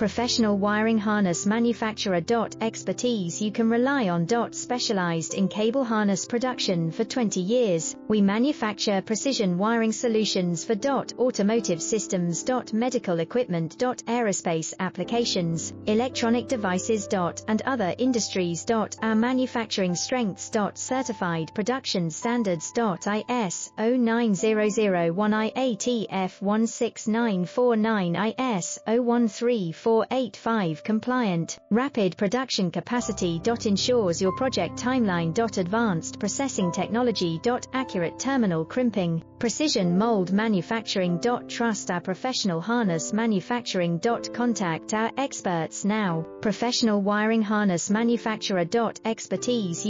Professional wiring harness manufacturer. Expertise you can rely on. Specialized in cable harness production for 20 years, we manufacture precision wiring solutions for automotive systems. Medical equipment. Aerospace applications, electronic devices. And other industries. Our manufacturing strengths. Certified production standards. ISO 9001 IATF 16949 ISO 13485 compliant. Rapid production capacity. Ensures your project timeline. Advanced processing technology. Accurate terminal crimping. Precision mold manufacturing. Trust our professional harness manufacturing. Contact our experts now. Professional wiring harness manufacturer. Expertise